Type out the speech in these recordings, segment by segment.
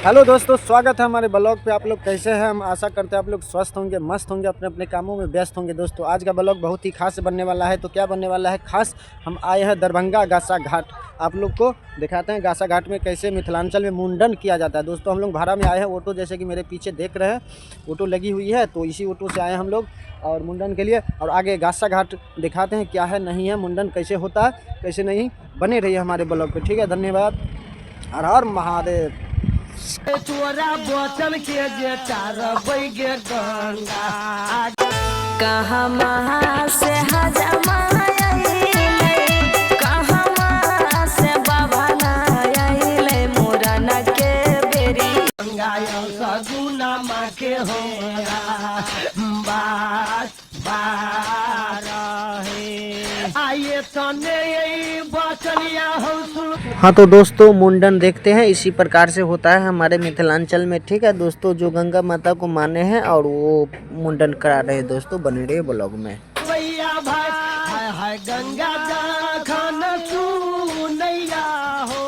Hello दोस्तों, स्वागत है हमारे ब्लॉग पे। आप लोग कैसे हैं? हम आशा करते हैं आप लोग स्वस्थ होंगे, मस्त होंगे, अपने अपने कामों में व्यस्त होंगे। दोस्तों आज का ब्लॉग बहुत ही खास बनने वाला है। तो क्या बनने वाला है खास? हम आए हैं दरभंगा गासा घाट। आप लोग को दिखाते हैं गासा घाट में कैसे मिथिलांचल में मुंडन किया जाता है। दोस्तों हम लोग भाड़ा में आए हैं, ऑटो जैसे कि मेरे पीछे देख रहे हैं ऑटो लगी हुई है, तो इसी ऑटो से आए हैं हम लोग और मुंडन के लिए। और आगे गासा घाट दिखाते हैं क्या है नहीं है, मुंडन कैसे होता है कैसे नहीं। बने रहिए हमारे ब्लॉग पे, ठीक है। धन्यवाद। हर हर महादेव। चोरा बोतल के जे चारबै गे गंगा कहाँ महा से हजमा कहाँ से बाबा नाइले मुरन के बेरी गंगा सगुना माँ के होरा बास आइए तने बचलिया हम। हाँ तो दोस्तों मुंडन देखते हैं इसी प्रकार से होता है हमारे मिथिलांचल में, ठीक है दोस्तों। जो गंगा माता को माने हैं और वो मुंडन करा रहे हैं। दोस्तों बने रहे ब्लॉग में। गंगा खाना सुनैया हो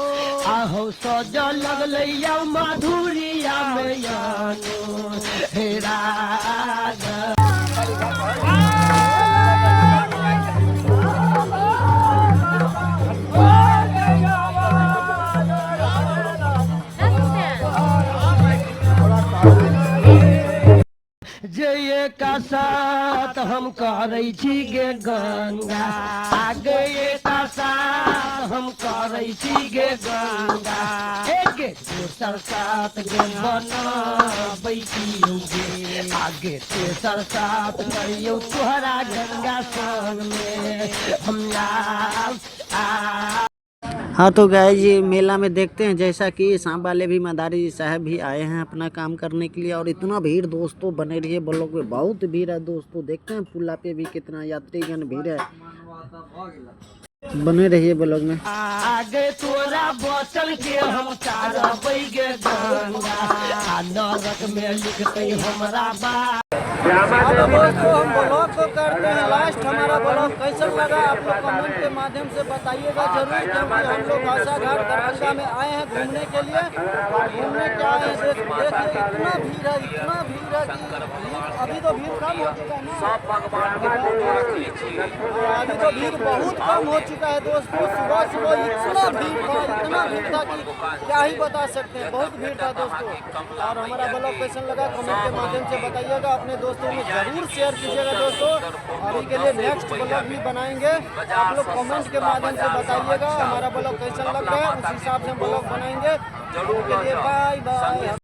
आहो सजल लगलैया माधुरिया में हेरा जे का साथ हम करै छी गे गंगा आगे का साथ हम करै छी गे गंगा एक दोसर साथ गे बनाबै छी गे आगे तेसर साथ करियो तोहरा गंगा संग में हम हाँ तो गाइस ये मेला में देखते हैं जैसा कि सांप वाले भी मदारी साहब भी आए हैं अपना काम करने के लिए। और इतना भीड़ दोस्तों, बने रहिए ब्लॉग में। बहुत भीड़ है दोस्तों, देखते हैं पुला पे भी कितना यात्रीगण भीड़ है। बने रहिए ब्लॉग में। आगे तोरा बोतल के हम चारबै गे गंगा नरक में लिखते हमरा बा। अब दोस्तों हम ब्लॉग को करते हैं लास्ट। हमारा ब्लॉग कैसा लगा आप लोग कमेंट के माध्यम से बताइएगा जरूर, क्योंकि हम लोग गासा घाट दरभंगा में आए हैं घूमने के लिए। घूमने के आए हैं, देखिए इतना भीड़ है कि अभी तो भीड़ कम हो चुका है ना, अभी तो भीड़ बहुत कम हो चुका है दोस्तों। सुबह सुबह इतना भीड़ था कि क्या ही बता सकते हैं, बहुत भीड़ था दोस्तों। और हमारा ब्लॉग कैसा लगा कमेंट के माध्यम से बताइएगा, अपने दोस्तों में जरूर शेयर कीजिएगा दोस्तों। अभी के लिए नेक्स्ट ब्लॉग भी बनाएंगे, आप लोग कमेंट के माध्यम से बताइएगा हमारा ब्लॉग कैसा लग रहा है, उस हिसाब से हम ब्लॉग बनाएंगे। के लिए बाय बाय।